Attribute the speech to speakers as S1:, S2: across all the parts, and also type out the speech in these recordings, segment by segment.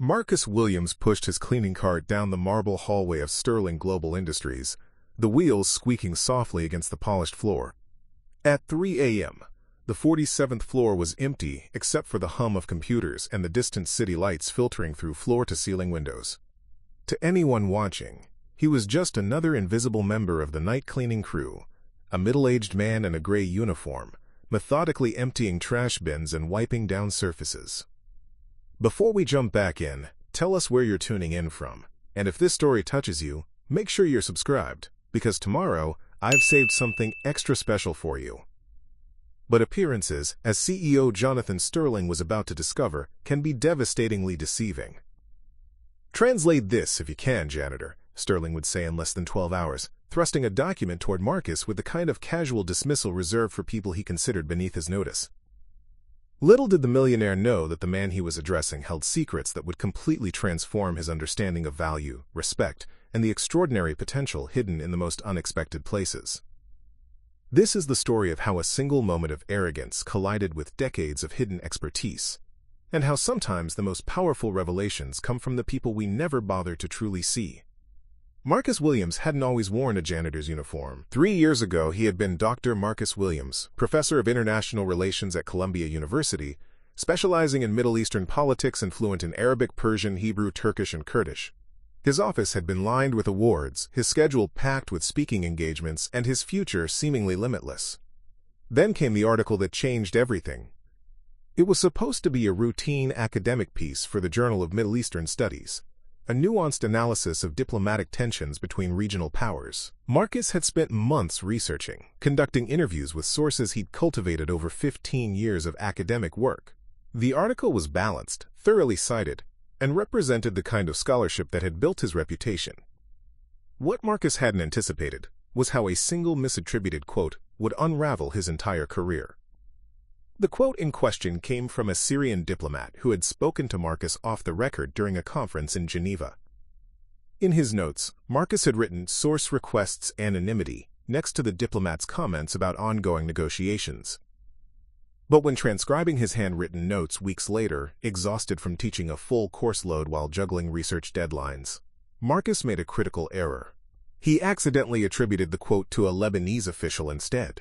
S1: Marcus Williams pushed his cleaning cart down the marble hallway of Sterling Global Industries, the wheels squeaking softly against the polished floor. At 3 a.m., the 47th floor was empty except for the hum of computers and the distant city lights filtering through floor-to-ceiling windows. To anyone watching, he was just another invisible member of the night cleaning crew, a middle-aged man in a gray uniform, methodically emptying trash bins and wiping down surfaces. Before we jump back in, tell us where you're tuning in from, and if this story touches you, make sure you're subscribed, because tomorrow I've saved something extra special for you. But appearances, as CEO Jonathan Sterling was about to discover, can be devastatingly deceiving. "Translate this if you can, Janitor," Sterling would say in less than 12 hours, thrusting a document toward Marcus with the kind of casual dismissal reserved for people he considered beneath his notice. Little did the millionaire know that the man he was addressing held secrets that would completely transform his understanding of value, respect, and the extraordinary potential hidden in the most unexpected places. This is the story of how a single moment of arrogance collided with decades of hidden expertise, and how sometimes the most powerful revelations come from the people we never bother to truly see. Marcus Williams hadn't always worn a janitor's uniform. 3 years ago, he had been Dr. Marcus Williams, professor of international relations at Columbia University, specializing in Middle Eastern politics and fluent in Arabic, Persian, Hebrew, Turkish, and Kurdish. His office had been lined with awards, his schedule packed with speaking engagements, and his future seemingly limitless. Then came the article that changed everything. It was supposed to be a routine academic piece for the Journal of Middle Eastern Studies, a nuanced analysis of diplomatic tensions between regional powers. Marcus had spent months researching, conducting interviews with sources he'd cultivated over 15 years of academic work. The article was balanced, thoroughly cited, and represented the kind of scholarship that had built his reputation. What Marcus hadn't anticipated was how a single misattributed quote would unravel his entire career. The quote in question came from a Syrian diplomat who had spoken to Marcus off the record during a conference in Geneva. In his notes, Marcus had written "source requests anonymity" next to the diplomat's comments about ongoing negotiations. But when transcribing his handwritten notes weeks later, exhausted from teaching a full course load while juggling research deadlines, Marcus made a critical error. He accidentally attributed the quote to a Lebanese official instead.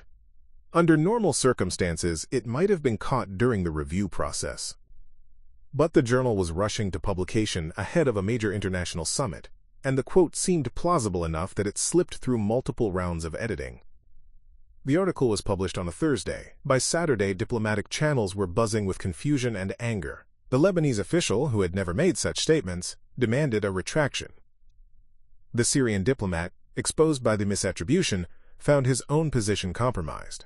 S1: Under normal circumstances, it might have been caught during the review process. But the journal was rushing to publication ahead of a major international summit, and the quote seemed plausible enough that it slipped through multiple rounds of editing. The article was published on a Thursday. By Saturday, diplomatic channels were buzzing with confusion and anger. The Lebanese official, who had never made such statements, demanded a retraction. The Syrian diplomat, exposed by the misattribution, found his own position compromised.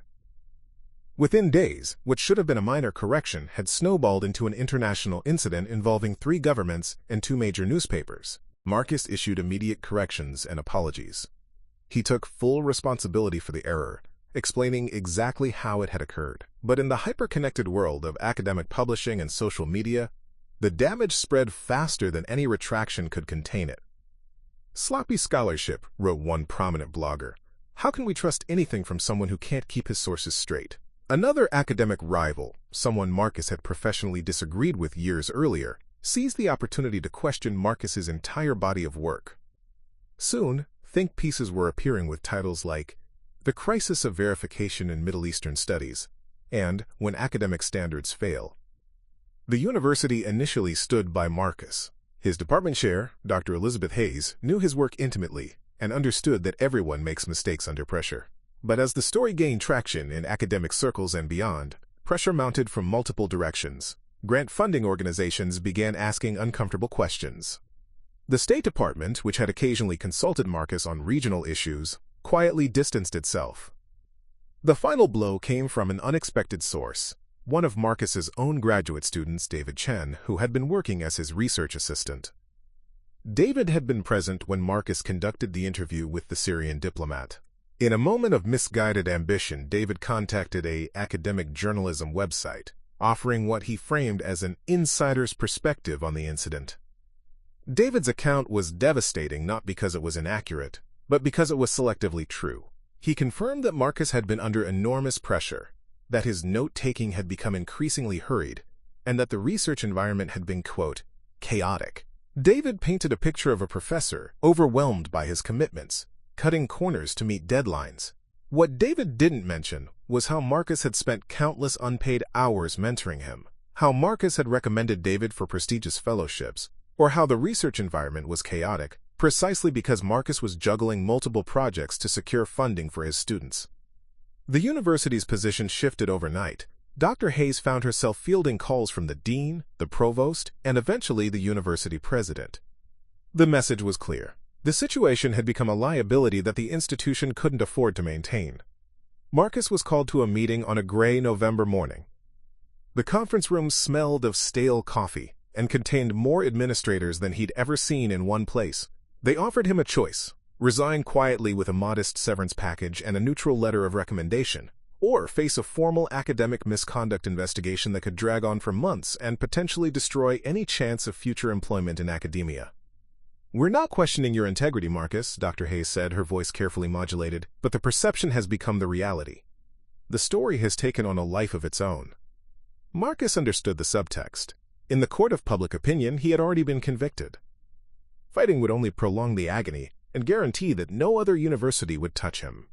S1: Within days, what should have been a minor correction had snowballed into an international incident involving 3 governments and 2 major newspapers. Marcus issued immediate corrections and apologies. He took full responsibility for the error, explaining exactly how it had occurred. But in the hyper-connected world of academic publishing and social media, the damage spread faster than any retraction could contain it. "Sloppy scholarship," wrote one prominent blogger. "How can we trust anything from someone who can't keep his sources straight?" Another academic rival, someone Marcus had professionally disagreed with years earlier, seized the opportunity to question Marcus's entire body of work. Soon, think pieces were appearing with titles like "The Crisis of Verification in Middle Eastern Studies" and "When Academic Standards Fail." The university initially stood by Marcus. His department chair, Dr. Elizabeth Hayes, knew his work intimately and understood that everyone makes mistakes under pressure. But as the story gained traction in academic circles and beyond, pressure mounted from multiple directions. Grant funding organizations began asking uncomfortable questions. The State Department, which had occasionally consulted Marcus on regional issues, quietly distanced itself. The final blow came from an unexpected source, one of Marcus's own graduate students, David Chen, who had been working as his research assistant. David had been present when Marcus conducted the interview with the Syrian diplomat. In a moment of misguided ambition, David contacted an academic journalism website, offering what he framed as an insider's perspective on the incident. David's account was devastating not because it was inaccurate, but because it was selectively true. He confirmed that Marcus had been under enormous pressure, that his note-taking had become increasingly hurried, and that the research environment had been, quote, chaotic. David painted a picture of a professor overwhelmed by his commitments, cutting corners to meet deadlines. What David didn't mention was how Marcus had spent countless unpaid hours mentoring him, how Marcus had recommended David for prestigious fellowships, or how the research environment was chaotic, precisely because Marcus was juggling multiple projects to secure funding for his students. The university's position shifted overnight. Dr. Hayes found herself fielding calls from the dean, the provost, and eventually the university president. The message was clear. The situation had become a liability that the institution couldn't afford to maintain. Marcus was called to a meeting on a gray November morning. The conference room smelled of stale coffee and contained more administrators than he'd ever seen in one place. They offered him a choice: resign quietly with a modest severance package and a neutral letter of recommendation, or face a formal academic misconduct investigation that could drag on for months and potentially destroy any chance of future employment in academia. "We're not questioning your integrity, Marcus," Dr. Hayes said, her voice carefully modulated, "but the perception has become the reality. The story has taken on a life of its own." Marcus understood the subtext. In the court of public opinion, he had already been convicted. Fighting would only prolong the agony and guarantee that no other university would touch him.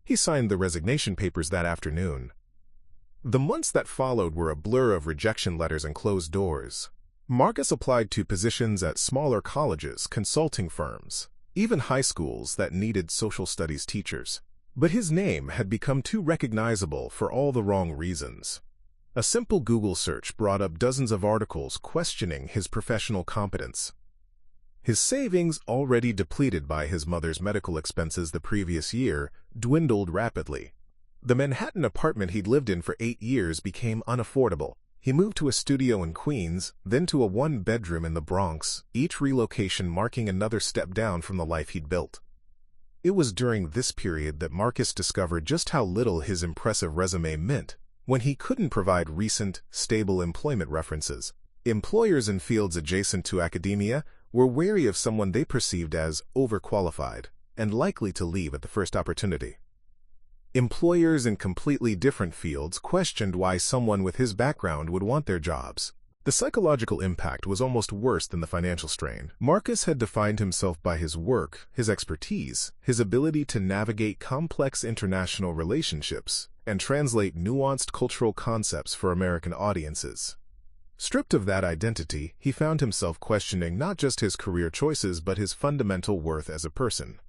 S1: He signed the resignation papers that afternoon. The months that followed were a blur of rejection letters and closed doors. Marcus applied to positions at smaller colleges, consulting firms, even high schools that needed social studies teachers. But his name had become too recognizable for all the wrong reasons. A simple Google search brought up dozens of articles questioning his professional competence. His savings, already depleted by his mother's medical expenses the previous year, dwindled rapidly. The Manhattan apartment he'd lived in for 8 years became unaffordable. He moved to a studio in Queens, then to a one-bedroom in the Bronx, each relocation marking another step down from the life he'd built. It was during this period that Marcus discovered just how little his impressive resume meant. When he couldn't provide recent, stable employment references, employers in fields adjacent to academia were wary of someone they perceived as overqualified and likely to leave at the first opportunity. Employers in completely different fields questioned why someone with his background would want their jobs. The psychological impact was almost worse than the financial strain. Marcus had defined himself by his work, his expertise, his ability to navigate complex international relationships and translate nuanced cultural concepts for American audiences. Stripped of that identity, he found himself questioning not just his career choices but his fundamental worth as a person.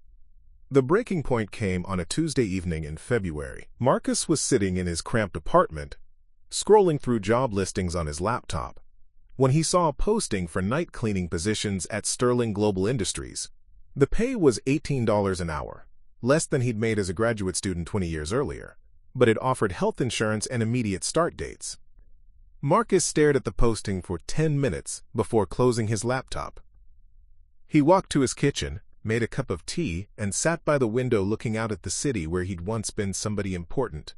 S1: The breaking point came on a Tuesday evening in February. Marcus was sitting in his cramped apartment, scrolling through job listings on his laptop, when he saw a posting for night cleaning positions at Sterling Global Industries. The pay was $18 an hour, less than he'd made as a graduate student 20 years earlier, but it offered health insurance and immediate start dates. Marcus stared at the posting for 10 minutes before closing his laptop. He walked to his kitchen, made a cup of tea, and sat by the window looking out at the city where he'd once been somebody important.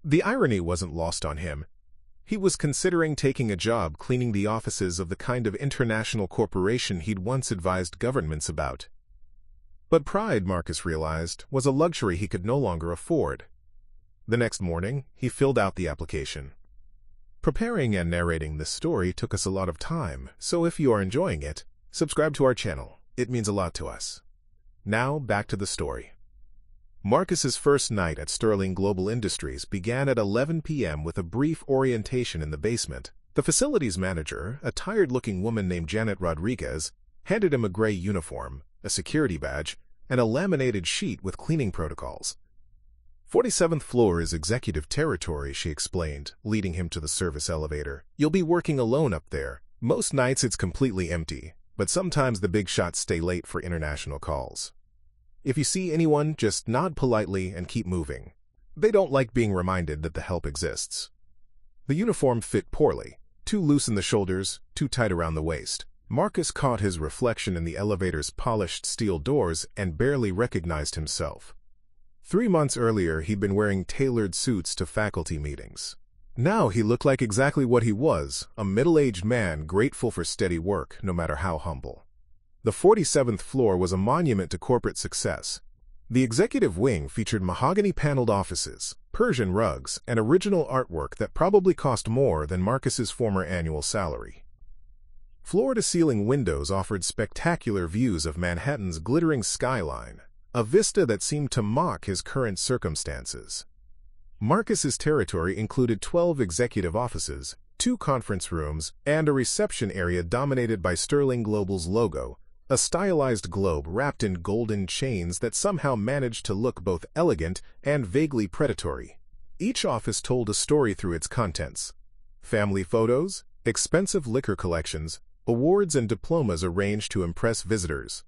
S1: The irony wasn't lost on him. He was considering taking a job cleaning the offices of the kind of international corporation he'd once advised governments about. But pride, Marcus realized, was a luxury he could no longer afford. The next morning, he filled out the application. Preparing and narrating this story took us a lot of time, so if you are enjoying it, subscribe to our channel. It means a lot to us. Now, back to the story. Marcus's first night at Sterling Global Industries began at 11 p.m. with a brief orientation in the basement. The facilities manager, a tired-looking woman named Janet Rodriguez, handed him a gray uniform, a security badge, and a laminated sheet with cleaning protocols. 47th floor is executive territory, she explained, leading him to the service elevator. You'll be working alone up there. Most nights it's completely empty, but sometimes the big shots stay late for international calls. If you see anyone, just nod politely and keep moving. They don't like being reminded that the help exists. The uniform fit poorly, too loose in the shoulders, too tight around the waist. Marcus caught his reflection in the elevator's polished steel doors and barely recognized himself. 3 months earlier, he'd been wearing tailored suits to faculty meetings. Now he looked like exactly what he was, a middle-aged man grateful for steady work, no matter how humble. The 47th floor was a monument to corporate success. The executive wing featured mahogany-paneled offices, Persian rugs, and original artwork that probably cost more than Marcus's former annual salary. Floor-to-ceiling windows offered spectacular views of Manhattan's glittering skyline, a vista that seemed to mock his current circumstances. Marcus's territory included 12 executive offices, 2 conference rooms, and a reception area dominated by Sterling Global's logo, a stylized globe wrapped in golden chains that somehow managed to look both elegant and vaguely predatory. Each office told a story through its contents. Family photos, expensive liquor collections, awards and diplomas arranged to impress visitors.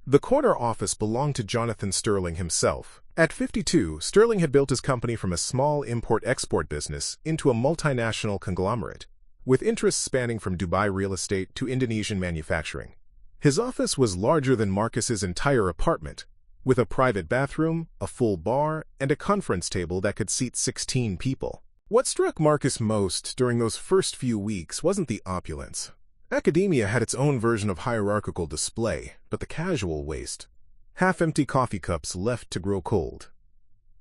S1: The corner office belonged to Jonathan Sterling himself. At 52, Sterling had built his company from a small import-export business into a multinational conglomerate, with interests spanning from Dubai real estate to Indonesian manufacturing. His office was larger than Marcus's entire apartment, with a private bathroom, a full bar, and a conference table that could seat 16 people. What struck Marcus most during those first few weeks wasn't the opulence. Academia had its own version of hierarchical display, but the casual waste. Half-empty coffee cups left to grow cold.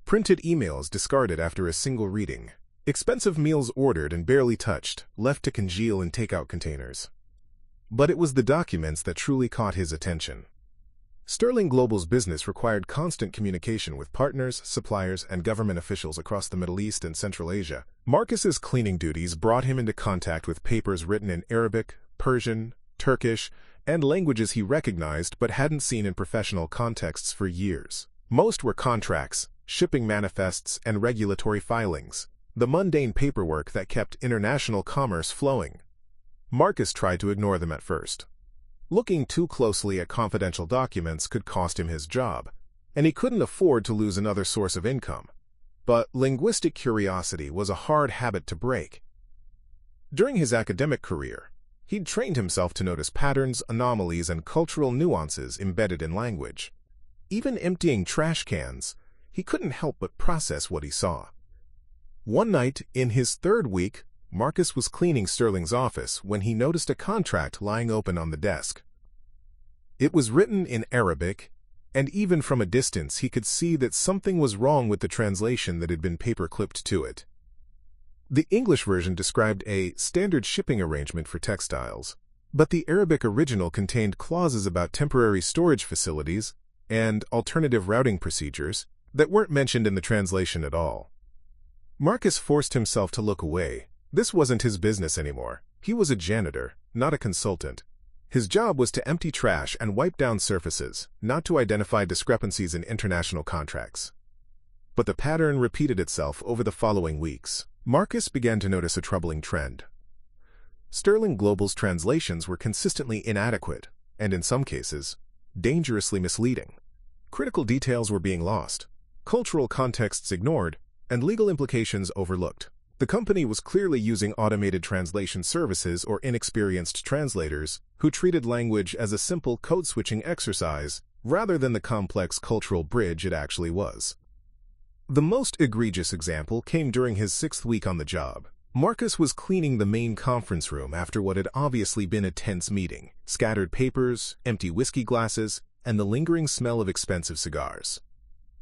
S1: Printed emails discarded after a single reading. Expensive meals ordered and barely touched, left to congeal in takeout containers. But it was the documents that truly caught his attention. Sterling Global's business required constant communication with partners, suppliers, and government officials across the Middle East and Central Asia. Marcus's cleaning duties brought him into contact with papers written in Arabic, Persian, Turkish, and languages he recognized but hadn't seen in professional contexts for years. Most were contracts, shipping manifests, and regulatory filings, the mundane paperwork that kept international commerce flowing. Marcus tried to ignore them at first. Looking too closely at confidential documents could cost him his job, and he couldn't afford to lose another source of income. But linguistic curiosity was a hard habit to break. During his academic career, he'd trained himself to notice patterns, anomalies, and cultural nuances embedded in language. Even emptying trash cans, he couldn't help but process what he saw. One night, in his third week, Marcus was cleaning Sterling's office when he noticed a contract lying open on the desk. It was written in Arabic, and even from a distance he could see that something was wrong with the translation that had been paper-clipped to it. The English version described a standard shipping arrangement for textiles, but the Arabic original contained clauses about temporary storage facilities and alternative routing procedures that weren't mentioned in the translation at all. Marcus forced himself to look away. This wasn't his business anymore. He was a janitor, not a consultant. His job was to empty trash and wipe down surfaces, not to identify discrepancies in international contracts. But the pattern repeated itself over the following weeks. Marcus began to notice a troubling trend. Sterling Global's translations were consistently inadequate, and in some cases, dangerously misleading. Critical details were being lost, cultural contexts ignored, and legal implications overlooked. The company was clearly using automated translation services or inexperienced translators who treated language as a simple code-switching exercise rather than the complex cultural bridge it actually was. The most egregious example came during his 6th week on the job. Marcus was cleaning the main conference room after what had obviously been a tense meeting, scattered papers, empty whiskey glasses, and the lingering smell of expensive cigars.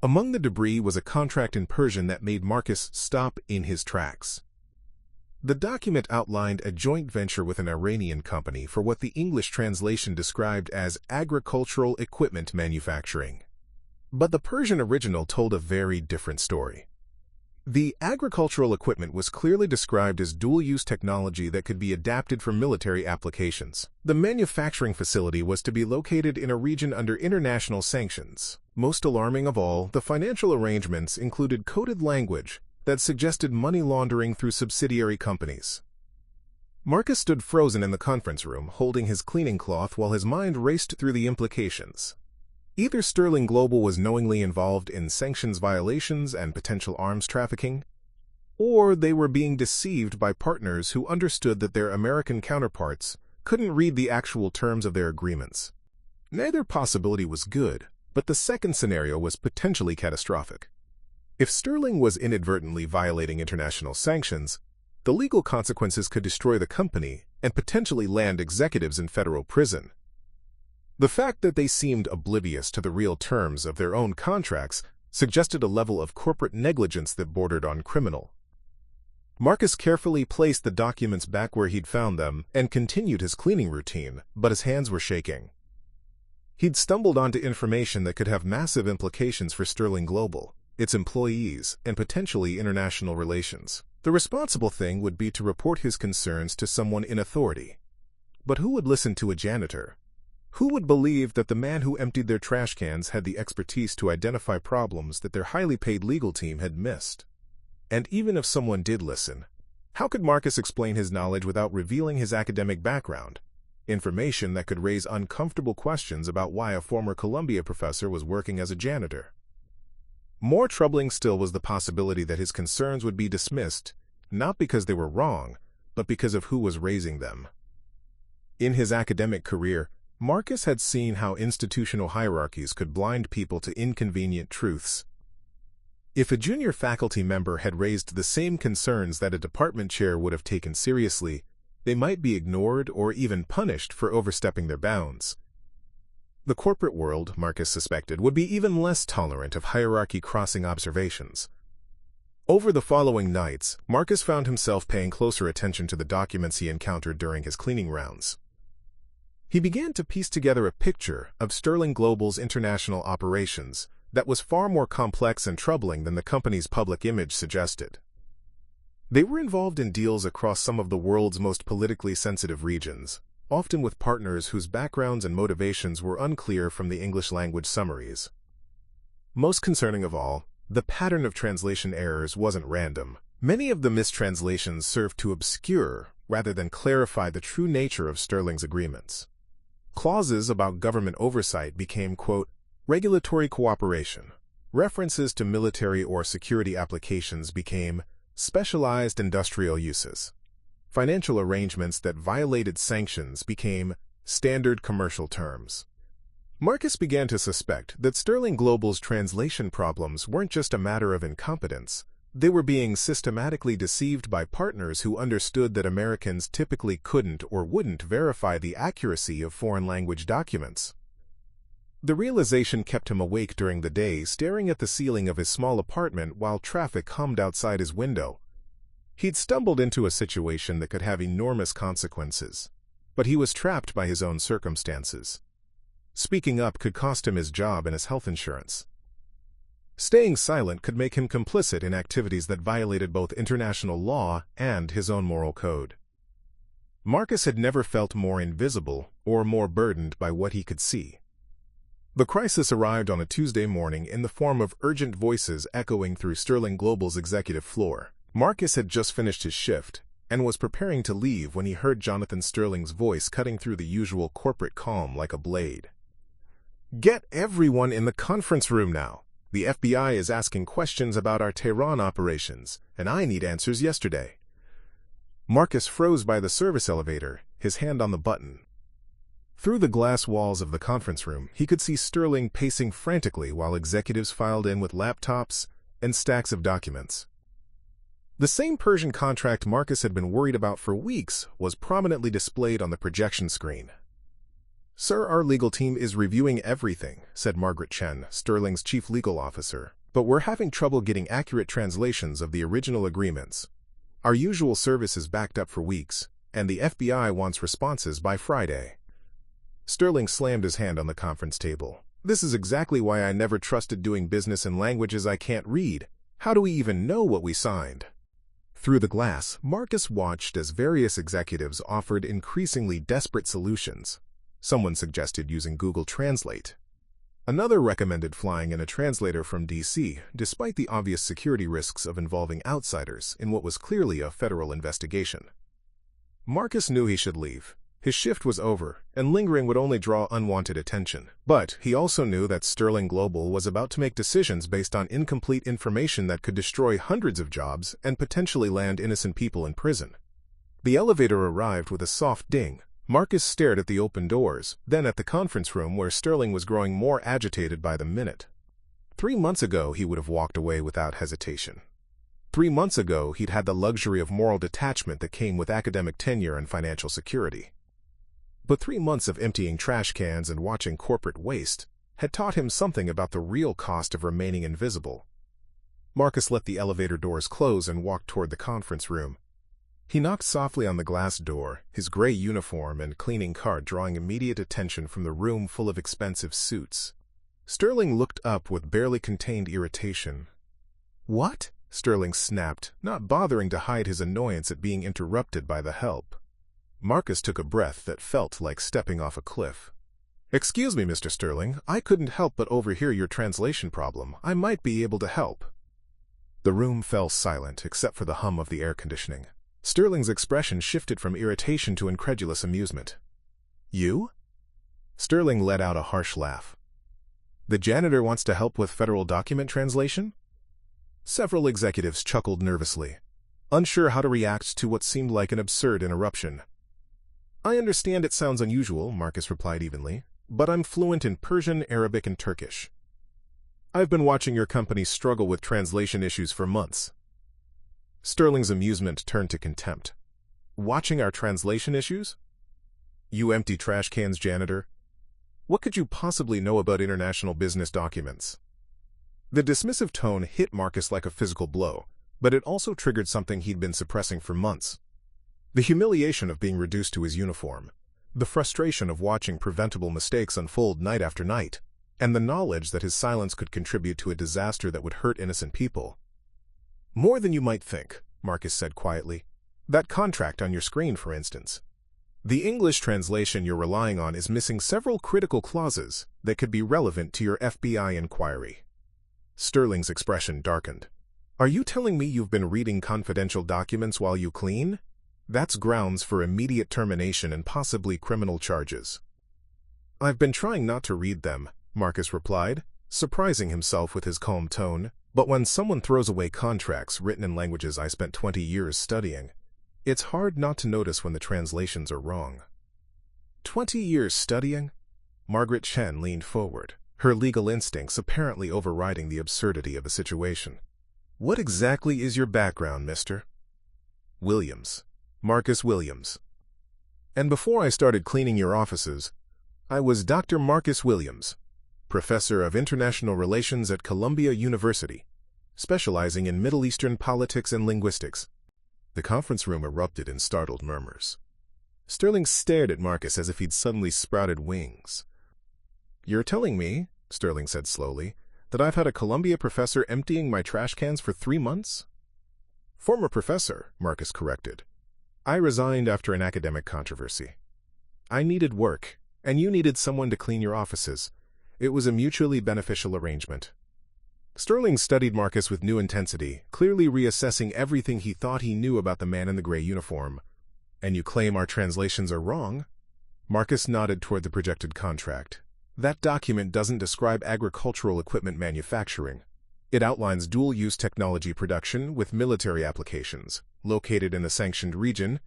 S1: Among the debris was a contract in Persian that made Marcus stop in his tracks. The document outlined a joint venture with an Iranian company for what the English translation described as agricultural equipment manufacturing. But the Persian original told a very different story. The agricultural equipment was clearly described as dual-use technology that could be adapted for military applications. The manufacturing facility was to be located in a region under international sanctions. Most alarming of all, the financial arrangements included coded language that suggested money laundering through subsidiary companies. Marcus stood frozen in the conference room, holding his cleaning cloth while his mind raced through the implications. Either Sterling Global was knowingly involved in sanctions violations and potential arms trafficking, or they were being deceived by partners who understood that their American counterparts couldn't read the actual terms of their agreements. Neither possibility was good, but the second scenario was potentially catastrophic. If Sterling was inadvertently violating international sanctions, the legal consequences could destroy the company and potentially land executives in federal prison. The fact that they seemed oblivious to the real terms of their own contracts suggested a level of corporate negligence that bordered on criminal. Marcus carefully placed the documents back where he'd found them and continued his cleaning routine, but his hands were shaking. He'd stumbled onto information that could have massive implications for Sterling Global, its employees, and potentially international relations. The responsible thing would be to report his concerns to someone in authority. But who would listen to a janitor? Who would believe that the man who emptied their trash cans had the expertise to identify problems that their highly paid legal team had missed? And even if someone did listen, how could Marcus explain his knowledge without revealing his academic background? Information that could raise uncomfortable questions about why a former Columbia professor was working as a janitor. More troubling still was the possibility that his concerns would be dismissed, not because they were wrong, but because of who was raising them. In his academic career, Marcus had seen how institutional hierarchies could blind people to inconvenient truths. If a junior faculty member had raised the same concerns that a department chair would have taken seriously, they might be ignored or even punished for overstepping their bounds. The corporate world, Marcus suspected, would be even less tolerant of hierarchy-crossing observations. Over the following nights, Marcus found himself paying closer attention to the documents he encountered during his cleaning rounds. He began to piece together a picture of Sterling Global's international operations that was far more complex and troubling than the company's public image suggested. They were involved in deals across some of the world's most politically sensitive regions, often with partners whose backgrounds and motivations were unclear from the English-language summaries. Most concerning of all, the pattern of translation errors wasn't random. Many of the mistranslations served to obscure rather than clarify the true nature of Sterling's agreements. Clauses about government oversight became, quote, regulatory cooperation. References to military or security applications became specialized industrial uses. Financial arrangements that violated sanctions became standard commercial terms. Marcus began to suspect that Sterling Global's translation problems weren't just a matter of incompetence. They were being systematically deceived by partners who understood that Americans typically couldn't or wouldn't verify the accuracy of foreign language documents. The realization kept him awake during the day, staring at the ceiling of his small apartment while traffic hummed outside his window. He'd stumbled into a situation that could have enormous consequences, but he was trapped by his own circumstances. Speaking up could cost him his job and his health insurance. Staying silent could make him complicit in activities that violated both international law and his own moral code. Marcus had never felt more invisible or more burdened by what he could see. The crisis arrived on a Tuesday morning in the form of urgent voices echoing through Sterling Global's executive floor. Marcus had just finished his shift and was preparing to leave when he heard Jonathan Sterling's voice cutting through the usual corporate calm like a blade. "Get everyone in the conference room now. The FBI is asking questions about our Tehran operations, and I need answers yesterday." Marcus froze by the service elevator, his hand on the button. Through the glass walls of the conference room, he could see Sterling pacing frantically while executives filed in with laptops and stacks of documents. The same Persian contract Marcus had been worried about for weeks was prominently displayed on the projection screen. "Sir, our legal team is reviewing everything," said Margaret Chen, Sterling's chief legal officer, "but we're having trouble getting accurate translations of the original agreements. Our usual service is backed up for weeks, and the FBI wants responses by Friday." Sterling slammed his hand on the conference table. "This is exactly why I never trusted doing business in languages I can't read. How do we even know what we signed?" Through the glass, Marcus watched as various executives offered increasingly desperate solutions. Someone suggested using Google Translate. Another recommended flying in a translator from D.C., despite the obvious security risks of involving outsiders in what was clearly a federal investigation. Marcus knew he should leave. His shift was over, and lingering would only draw unwanted attention. But he also knew that Sterling Global was about to make decisions based on incomplete information that could destroy hundreds of jobs and potentially land innocent people in prison. The elevator arrived with a soft ding. Marcus stared at the open doors, then at the conference room where Sterling was growing more agitated by the minute. 3 months ago, he would have walked away without hesitation. 3 months ago, he'd had the luxury of moral detachment that came with academic tenure and financial security. But 3 months of emptying trash cans and watching corporate waste had taught him something about the real cost of remaining invisible. Marcus let the elevator doors close and walked toward the conference room. He knocked softly on the glass door, his gray uniform and cleaning cart drawing immediate attention from the room full of expensive suits. Sterling looked up with barely contained irritation. "What?" Sterling snapped, not bothering to hide his annoyance at being interrupted by the help. Marcus took a breath that felt like stepping off a cliff. "Excuse me, Mr. Sterling, I couldn't help but overhear your translation problem. I might be able to help." The room fell silent except for the hum of the air conditioning. Sterling's expression shifted from irritation to incredulous amusement. "You?" Sterling let out a harsh laugh. "The janitor wants to help with federal document translation?" Several executives chuckled nervously, unsure how to react to what seemed like an absurd interruption. "I understand it sounds unusual," Marcus replied evenly, "but I'm fluent in Persian, Arabic, and Turkish. I've been watching your company struggle with translation issues for months." Sterling's amusement turned to contempt. "Watching our translation issues? You empty trash cans, janitor. What could you possibly know about international business documents?" The dismissive tone hit Marcus like a physical blow, but it also triggered something he'd been suppressing for months. The humiliation of being reduced to his uniform, the frustration of watching preventable mistakes unfold night after night, and the knowledge that his silence could contribute to a disaster that would hurt innocent people. "More than you might think," Marcus said quietly. "That contract on your screen, for instance. The English translation you're relying on is missing several critical clauses that could be relevant to your FBI inquiry." Sterling's expression darkened. "Are you telling me you've been reading confidential documents while you clean? That's grounds for immediate termination and possibly criminal charges." "I've been trying not to read them," Marcus replied, surprising himself with his calm tone. "But when someone throws away contracts written in languages I spent 20 years studying, it's hard not to notice when the translations are wrong." 20 years studying? Margaret Chen leaned forward, her legal instincts apparently overriding the absurdity of the situation. "What exactly is your background, Mr. Williams?" "Marcus Williams. And before I started cleaning your offices, I was Dr. Marcus Williams, Professor of International Relations at Columbia University, specializing in Middle Eastern politics and linguistics." The conference room erupted in startled murmurs. Sterling stared at Marcus as if he'd suddenly sprouted wings. "You're telling me," Sterling said slowly, "that I've had a Columbia professor emptying my trash cans for 3 months?" "Former professor," Marcus corrected. "I resigned after an academic controversy. I needed work, and you needed someone to clean your offices. It was a mutually beneficial arrangement." Sterling studied Marcus with new intensity, clearly reassessing everything he thought he knew about the man in the gray uniform. "And you claim our translations are wrong?" Marcus nodded toward the projected contract. "That document doesn't describe agricultural equipment manufacturing. It outlines dual-use technology production with military applications, located in a sanctioned region,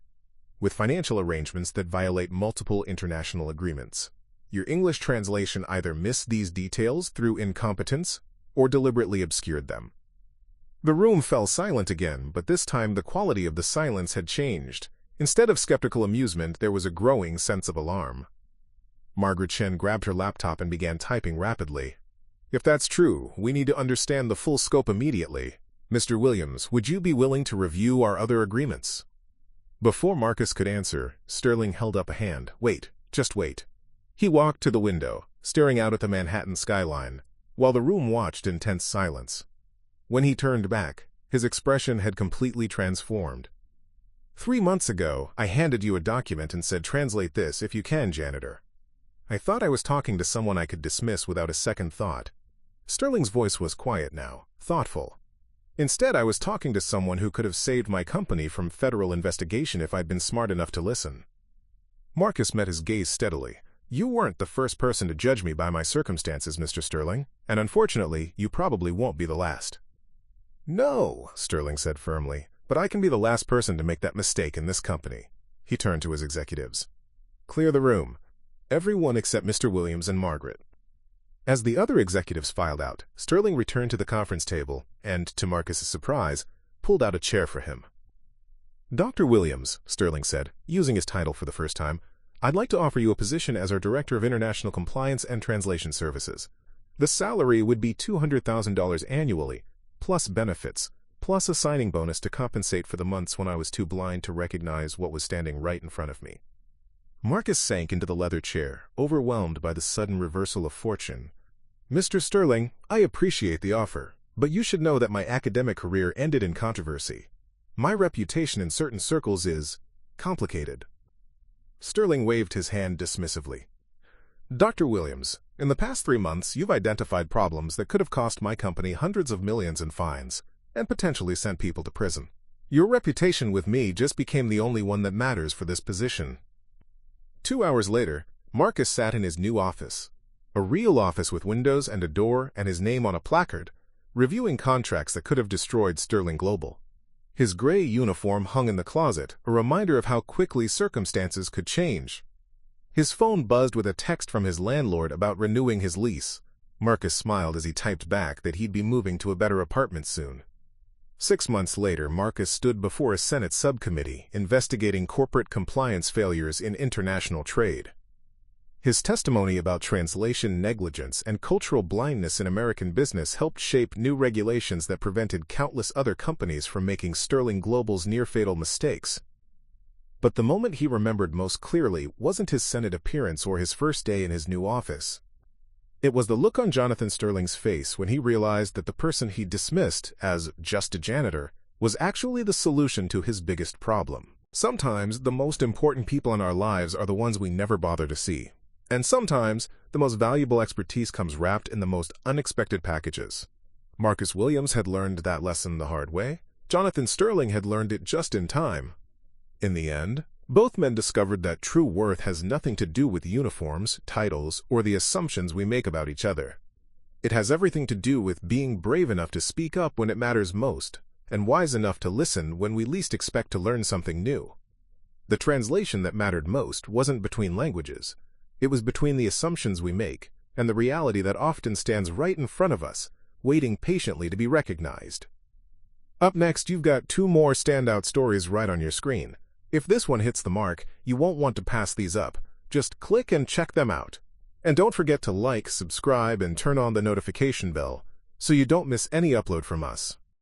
S1: with financial arrangements that violate multiple international agreements. Your English translation either missed these details through incompetence or deliberately obscured them." The room fell silent again, but this time the quality of the silence had changed. Instead of skeptical amusement, there was a growing sense of alarm. Margaret Chen grabbed her laptop and began typing rapidly. "If that's true, we need to understand the full scope immediately. Mr. Williams, would you be willing to review our other agreements?" Before Marcus could answer, Sterling held up a hand. "Wait, just wait." He walked to the window, staring out at the Manhattan skyline, while the room watched in tense silence. When he turned back, his expression had completely transformed. 3 months ago, I handed you a document and said, 'Translate this if you can, janitor.' I thought I was talking to someone I could dismiss without a second thought." Sterling's voice was quiet now, thoughtful. "Instead, I was talking to someone who could have saved my company from federal investigation if I'd been smart enough to listen." Marcus met his gaze steadily. "You weren't the first person to judge me by my circumstances, Mr. Sterling, and unfortunately, you probably won't be the last." "No," Sterling said firmly, "but I can be the last person to make that mistake in this company." He turned to his executives. "Clear the room. Everyone except Mr. Williams and Margaret." As the other executives filed out, Sterling returned to the conference table and, to Marcus's surprise, pulled out a chair for him. "Dr. Williams," Sterling said, using his title for the first time, "I'd like to offer you a position as our Director of International Compliance and Translation Services. The salary would be $200,000 annually, plus benefits, plus a signing bonus to compensate for the months when I was too blind to recognize what was standing right in front of me. Marcus sank into the leather chair, overwhelmed by the sudden reversal of fortune. "Mr. Sterling, I appreciate the offer, but you should know that my academic career ended in controversy. My reputation in certain circles is complicated." Sterling waved his hand dismissively. "Dr. Williams, in the past 3 months, you've identified problems that could have cost my company hundreds of millions in fines and potentially sent people to prison. Your reputation with me just became the only one that matters for this position." 2 hours later, Marcus sat in his new office, a real office with windows and a door and his name on a placard, reviewing contracts that could have destroyed Sterling Global. His gray uniform hung in the closet, a reminder of how quickly circumstances could change. His phone buzzed with a text from his landlord about renewing his lease. Marcus smiled as he typed back that he'd be moving to a better apartment soon. 6 months later, Marcus stood before a Senate subcommittee investigating corporate compliance failures in international trade. His testimony about translation negligence and cultural blindness in American business helped shape new regulations that prevented countless other companies from making Sterling Global's near-fatal mistakes. But the moment he remembered most clearly wasn't his Senate appearance or his first day in his new office. It was the look on Jonathan Sterling's face when he realized that the person he dismissed as just a janitor was actually the solution to his biggest problem. Sometimes the most important people in our lives are the ones we never bother to see. And sometimes the most valuable expertise comes wrapped in the most unexpected packages. Marcus Williams had learned that lesson the hard way. Jonathan Sterling had learned it just in time. In the end, both men discovered that true worth has nothing to do with uniforms, titles, or the assumptions we make about each other. It has everything to do with being brave enough to speak up when it matters most, and wise enough to listen when we least expect to learn something new. The translation that mattered most wasn't between languages. It was between the assumptions we make and the reality that often stands right in front of us, waiting patiently to be recognized. Up next, you've got 2 more standout stories right on your screen. If this one hits the mark, you won't want to pass these up. Just click and check them out. And don't forget to like, subscribe, and turn on the notification bell so you don't miss any upload from us.